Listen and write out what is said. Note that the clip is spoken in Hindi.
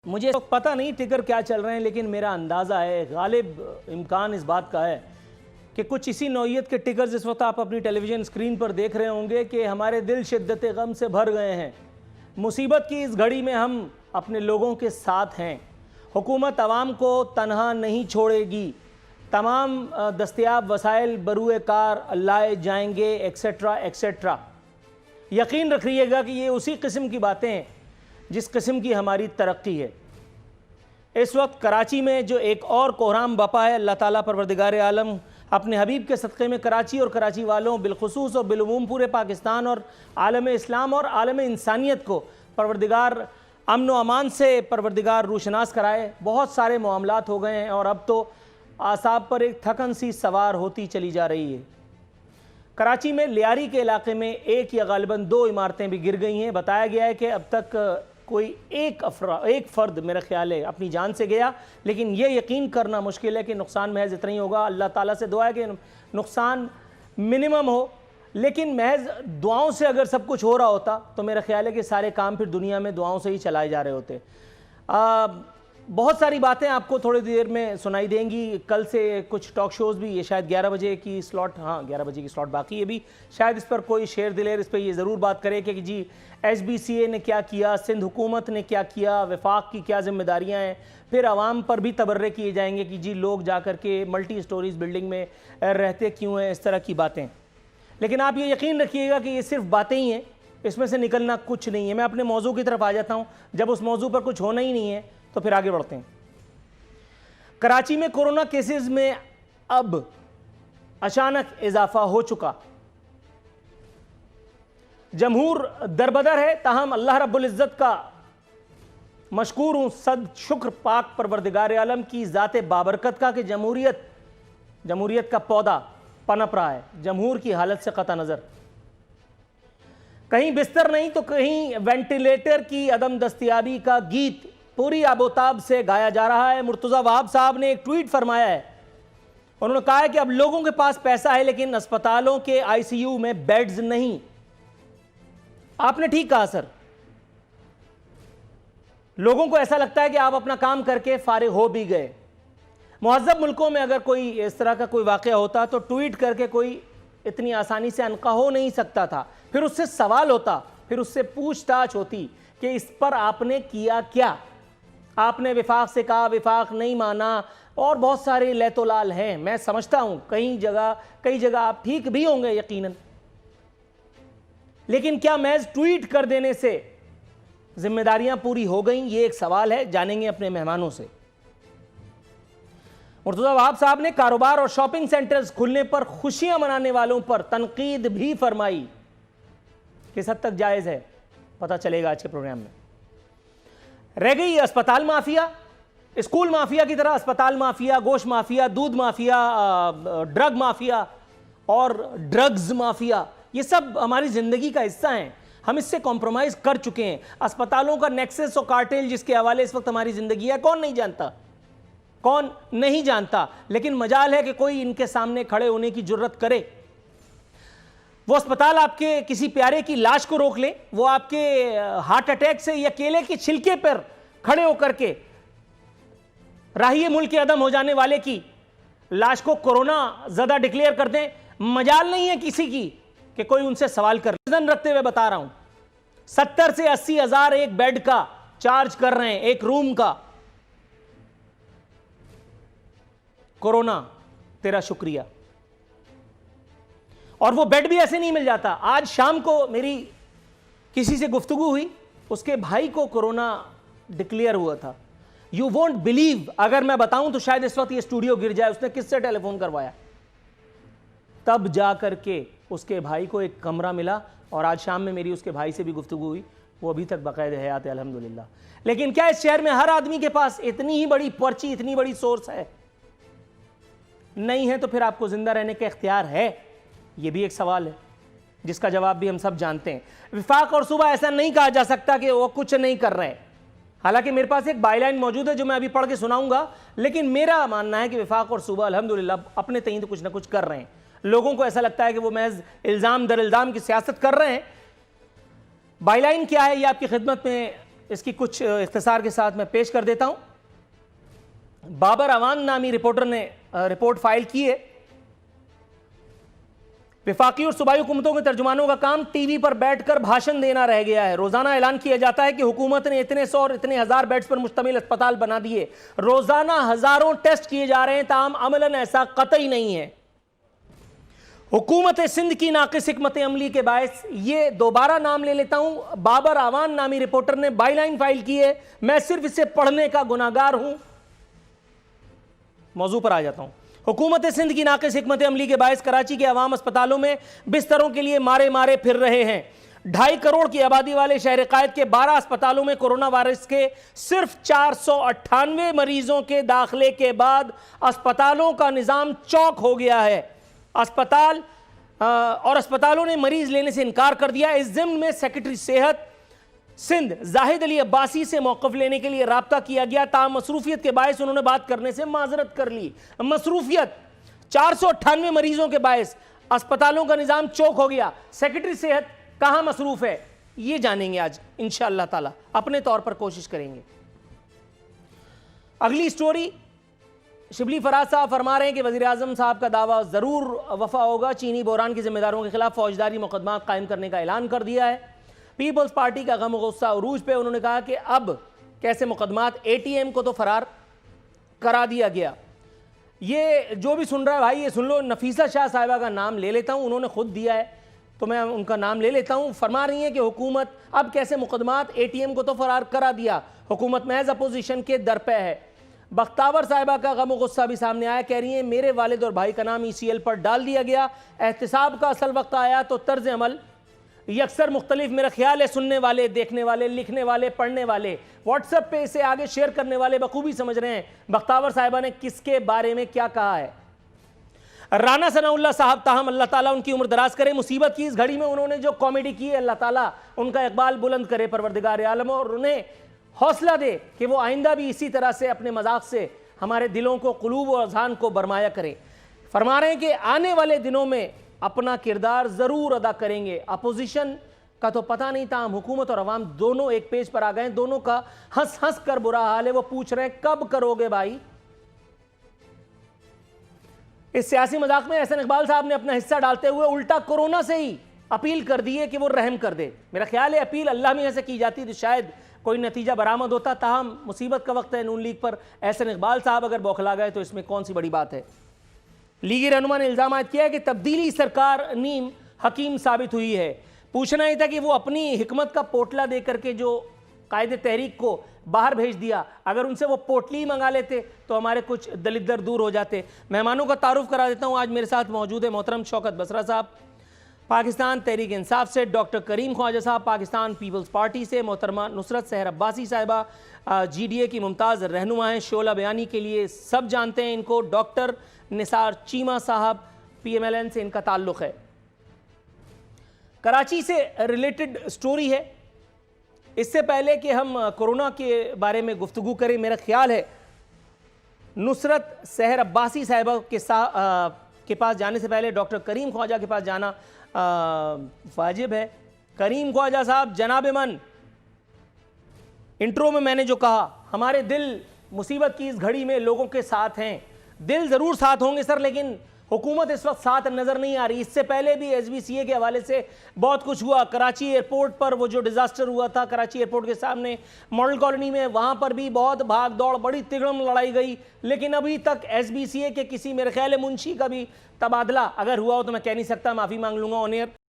मुझे तो पता नहीं टिकर क्या चल रहे हैं, लेकिन मेरा अंदाज़ा है, गालिब इम्कान इस बात का है कि कुछ इसी नौइयत के टिकर्स इस वक्त आप अपनी टेलीविज़न स्क्रीन पर देख रहे होंगे कि हमारे दिल शिद्दत गम से भर गए हैं। मुसीबत की इस घड़ी में हम अपने लोगों के साथ हैं। हुकूमत आवाम को तनहा नहीं छोड़ेगी। तमाम दस्तयाब वसाइल बरूए कार लाए जाएंगे, एक्सेट्रा एक्सेट्रा। यकीन रखिएगा कि ये उसी किस्म की बातें हैं जिस किस्म की हमारी तरक्की है। इस वक्त कराची में जो एक और कोहराम बपा है, अल्लाह ताला परवरदिगार आलम अपने हबीब के सदक़े में कराची और कराची वालों बिलखुसूस और बिलउमूम पूरे पाकिस्तान और आलम इस्लाम और आलम इंसानियत को परवरदिगार अमन व अमान से परवरदिगार रूशनास कराए। बहुत सारे मामलात हो गए हैं और अब तो आसाब पर एक थकन सी सवार होती चली जा रही है। कराची में लियारी के इलाके में एक या गालिबन 2 इमारतें भी गिर गई हैं। बताया गया है कि अब तक कोई एक फ़र्द मेरा ख्याल है अपनी जान से गया, लेकिन यह यकीन करना मुश्किल है कि नुकसान महज इतना ही होगा। अल्लाह ताला से दुआ है कि नुकसान मिनिमम हो, लेकिन महज दुआओं से अगर सब कुछ हो रहा होता तो मेरा ख्याल है कि सारे काम फिर दुनिया में दुआओं से ही चलाए जा रहे होते। बहुत सारी बातें आपको थोड़ी देर में सुनाई देंगी। कल से कुछ टॉक शोज़ भी, ये शायद 11 बजे की स्लॉट, हाँ 11 बजे की स्लॉट बाकी है भी, शायद इस पर कोई शेर दिलेर इस पर ये ज़रूर बात करे कि जी SBCA ने क्या किया, सिंध हुकूमत ने क्या किया, वफाक की क्या जिम्मेदारियाँ हैं। फिर आवाम पर भी तबर्रे किए जाएंगे कि जी लोग जा कर के मल्टी स्टोरीज़ बिल्डिंग में रहते क्यों हैं, इस तरह की बातें। लेकिन आप ये यकीन रखिएगा कि ये सिर्फ बातें ही हैं, इसमें से निकलना कुछ नहीं है। मैं अपने मौजू की तरफ आ जाता हूँ। जब उस मौजू पर कुछ होना ही नहीं है तो फिर आगे बढ़ते हैं। कराची में कोरोना केसेस में अब अचानक इजाफा हो चुका। जमहूर दरबदर है, ताहम अल्लाह रब्बुल इज्जत का मशकूर हूं, सद शुक्र पाक परवरदिगार आलम की ज़ात बाबरकत का कि जमहूरियत का पौधा पनप रहा है। जमहूर की हालत से कता नज़र, कहीं बिस्तर नहीं तो कहीं वेंटिलेटर की अदम दस्तयाबी का गीत पूरी आबोताब से गाया जा रहा है। मुर्तज़ा वहाब साहब ने एक ट्वीट फरमाया है। उन्होंने कहा है कि अब लोगों के पास पैसा है लेकिन अस्पतालों के ICU में बेड्स नहीं। आपने ठीक कहा सर, लोगों को ऐसा लगता है कि आप अपना काम करके फारिग हो भी गए। मुहज़्ज़ब मुल्कों में अगर कोई इस तरह का कोई वाक़या होता तो ट्वीट करके कोई इतनी आसानी से अनका हो नहीं सकता था। फिर उससे सवाल होता, फिर उससे पूछताछ होती कि इस पर आपने किया क्या। आपने विफाक से कहा, विफाक नहीं माना, और बहुत सारे लैतोलाल हैं। मैं समझता हूं कई जगह आप ठीक भी होंगे यकीनन, लेकिन क्या महज ट्वीट कर देने से जिम्मेदारियां पूरी हो गई, ये एक सवाल है। जानेंगे अपने मेहमानों से। मुर्तज़ा वहाब साहब ने कारोबार और शॉपिंग सेंटर्स खुलने पर खुशियां मनाने वालों पर तनकीद भी फरमाई। किस हद तक जायज़ है पता चलेगा आज के प्रोग्राम में। रह गई अस्पताल माफिया, स्कूल माफिया की तरह अस्पताल माफिया, गोश्त माफिया, दूध माफिया, ड्रग माफिया और ड्रग्स माफिया। ये सब हमारी जिंदगी का हिस्सा हैं। हम इससे कॉम्प्रोमाइज कर चुके हैं। अस्पतालों का नेक्सस और कार्टेल जिसके हवाले इस वक्त हमारी जिंदगी है, कौन नहीं जानता, कौन नहीं जानता। लेकिन मजाल है कि कोई इनके सामने खड़े होने की जुर्रत करे। वो अस्पताल आपके किसी प्यारे की लाश को रोक ले, वो आपके हार्ट अटैक से या केले के छिलके पर खड़े होकर के राही मुल्क के अदम हो जाने वाले की लाश को कोरोना ज़दा डिक्लेयर कर दें। मजाल नहीं है किसी की कि कोई उनसे सवाल कर। वजन रखते हुए बता रहा हूं, 70 से 80 हज़ार एक बेड का चार्ज कर रहे हैं, एक रूम का। कोरोना तेरा शुक्रिया। और वो बेड भी ऐसे नहीं मिल जाता। आज शाम को मेरी किसी से गुफ्तगू हुई, उसके भाई को कोरोना डिक्लेयर हुआ था। यू वोंट बिलीव, अगर मैं बताऊं तो शायद इस वक्त ये स्टूडियो गिर जाए। उसने किससे टेलीफोन करवाया, तब जा करके उसके भाई को एक कमरा मिला। और आज शाम में मेरी उसके भाई से भी गुफ्तगू हुई, वो अभी तक बाकायदे हयात है अल्हम्दुलिल्लाह। लेकिन क्या इस शहर में हर आदमी के पास इतनी ही बड़ी पर्ची, इतनी बड़ी सोर्स है? नहीं है तो फिर आपको जिंदा रहने का इख्तियार है? ये भी एक सवाल है जिसका जवाब भी हम सब जानते हैं। विफाक और सुबह ऐसा नहीं कहा जा सकता कि वो कुछ नहीं कर रहे हैं। हालांकि मेरे पास एक बाईलाइन मौजूद है जो मैं अभी पढ़ के सुनाऊंगा, लेकिन मेरा मानना है कि विफाक और सुबह अल्हम्दुलिल्लाह अपने तईं तो कुछ ना कुछ कर रहे हैं। लोगों को ऐसा लगता है कि वो महज इल्ज़ाम दर इल्ज़ाम की सियासत कर रहे हैं। बाईलाइन क्या है ये आपकी खिदमत में इसकी कुछ इख्तिसार के साथ मैं पेश कर देता हूं। बाबर अवान नामी रिपोर्टर ने रिपोर्ट फाइल की है। वफाकी और सूबाई हुकूमतों के तर्जुमानों का काम टीवी पर बैठकर भाषण देना रह गया है। रोजाना ऐलान किया जाता है कि हुकूमत ने इतने सौ और इतने हजार बेड्स पर मुश्तमिल अस्पताल बना दिए। रोजाना हजारों टेस्ट किए जा रहे हैं, ताहम अमलन ऐसा कतई नहीं है। हुकूमत सिंध की नाकिस हिकमत अमली के बायस, ये दोबारा नाम ले लेता हूं, बाबर अवान नामी रिपोर्टर ने बाईलाइन फाइल की है। मैं सिर्फ इसे पढ़ने का गुनाहगार हूं। मौजू पर आ जाता हूं। हुकूमत सिंध की नाकिस हिकमत अमली के बायस कराची के अवाम अस्पतालों में बिस्तरों के लिए मारे मारे फिर रहे हैं। 2.5 करोड़ की आबादी वाले शहर कायद के 12 अस्पतालों में कोरोना वायरस के सिर्फ 498 मरीजों के दाखिले के बाद अस्पतालों का निज़ाम चौक हो गया है। अस्पतालों ने मरीज लेने से इनकार कर दिया। इस ज़िम्न में सेक्रेटरी सेहत सिंध जाहिद अली अब्बासी से मौक़िफ़ लेने के लिए राब्ता किया गया, ताहम मसरूफियत के बायस उन्होंने बात करने से माजरत कर ली। मसरूफियत 498 मरीजों के बायस अस्पतालों का निज़ाम चौक हो गया। सेक्रेटरी सेहत कहाँ मसरूफ़ है, ये जानेंगे आज इंशाअल्लाह ताला, अपने तौर पर कोशिश करेंगे। अगली स्टोरी, शिबली फराज साहब फरमा रहे हैं कि वज़ीर आज़म साहब का दावा ज़रूर वफ़ा होगा। चीनी बहरान के जिम्मेदारों के खिलाफ फौजदारी मुकदमा कायम करने का ऐलान कर दिया है। पीपल्स पार्टी का गम गुस्सा उरूज पे, उन्होंने कहा कि अब कैसे मुकदमात, ATM को तो फरार करा दिया गया। ये जो भी सुन रहा है भाई ये सुन लो, नफीसा शाह साहिबा का नाम ले लेता हूँ, उन्होंने खुद दिया है तो मैं उनका नाम ले लेता हूँ। फरमा रही हैं कि हुकूमत अब कैसे मुकदमात, ATM को तो फरार करा दिया, हुकूमत महज अपोजिशन के दर पे है। बख्तावर साहिबा का गम गुस्सा भी सामने आया, कह रही हैं मेरे वालिद और भाई का नाम ECL पर डाल दिया गया। एहतिसाब का असल वक्त आया तो तर्ज अमल यकसर मुख्तलिफ, मेरा ख्याल है सुनने वाले, देखने वाले, लिखने वाले, पढ़ने वाले, व्हाट्सएप पे इसे आगे शेयर करने वाले बखूबी समझ रहे हैं बख्तावर साहिबा ने किसके बारे में क्या कहा है। राना सनाउल्लाह साहब, ताहम अल्लाह ताला उनकी उम्र दराज करे, मुसीबत की इस घड़ी में उन्होंने जो कॉमेडी की है, अल्लाह ताला उनका इकबाल बुलंद करे परवरदिगार आलम, और उन्हें हौसला दे कि वो आइंदा भी इसी तरह से अपने मजाक से हमारे दिलों को, कुलूब और अज़हान को बरमाया करें। फरमा रहे हैं कि आने वाले दिनों में अपना किरदार ज़रूर अदा करेंगे। अपोजिशन का तो पता नहीं था, हुकूमत और अवाम दोनों एक पेज पर आ गए, दोनों का हंस हंस कर बुरा हाल है। वो पूछ रहे हैं कब करोगे भाई। इस सियासी मजाक में एहसन इकबाल साहब ने अपना हिस्सा डालते हुए उल्टा कोरोना से ही अपील कर दी है कि वो रहम कर दे। मेरा ख्याल है अपील अल्लाह में से की जाती तो शायद कोई नतीजा बरामद होता, ताहम मुसीबत का वक्त है, नून लीग पर एहसन इकबाल साहब अगर बौखला गए तो इसमें कौन सी बड़ी बात है। लीगी रहनुमा ने इल्ज़ाम किया है कि तब्दीली सरकार नीम हकीम साबित हुई है। पूछना ही था कि वो अपनी हिकमत का पोटला दे करके जो कायदे तहरीक को बाहर भेज दिया, अगर उनसे वो पोटली मंगा लेते तो हमारे कुछ दलिद्दर दूर हो जाते। मेहमानों का तारुफ करा देता हूँ। आज मेरे साथ मौजूद है मोहतरम शौकत बसरा साहब पाकिस्तान तहरीक इंसाफ से, डॉक्टर करीम ख्वाजा साहब पाकिस्तान पीपल्स पार्टी से, मोहतरमा नुसरत सहर अब्बासी साहिबा GDA की मुमताज़ रहनुमा हैं, शोला बयानी के लिए सब जानते हैं इनको। डॉक्टर निसार चीमा साहब PMLN से इनका ताल्लुक़ है। कराची से रिलेटेड स्टोरी है। इससे पहले कि हम कोरोना के बारे में गुफ्तगू करें, मेरा ख्याल है नुसरत सहर अब्बासी साहिबा के पास जाने से पहले डॉक्टर करीम ख्वाजा के पास जाना वाजिब है। करीम ख्वाजा साहब, जनाब मन, इंट्रो में मैंने जो कहा, हमारे दिल मुसीबत की इस घड़ी में लोगों के साथ हैं। दिल ज़रूर साथ होंगे सर, लेकिन हुकूमत इस वक्त साथ नज़र नहीं आ रही। इससे पहले भी SBCA के हवाले से बहुत कुछ हुआ। कराची एयरपोर्ट पर वो जो डिज़ास्टर हुआ था, कराची एयरपोर्ट के सामने मॉडल कॉलोनी में, वहाँ पर भी बहुत भाग दौड़, बड़ी तिगड़म लड़ाई गई, लेकिन अभी तक SBCA के किसी, मेरे ख्याल है मुंशी का भी तबादला अगर हुआ हो तो मैं कह नहीं सकता, माफ़ी मांग लूँगा ऑन एयर।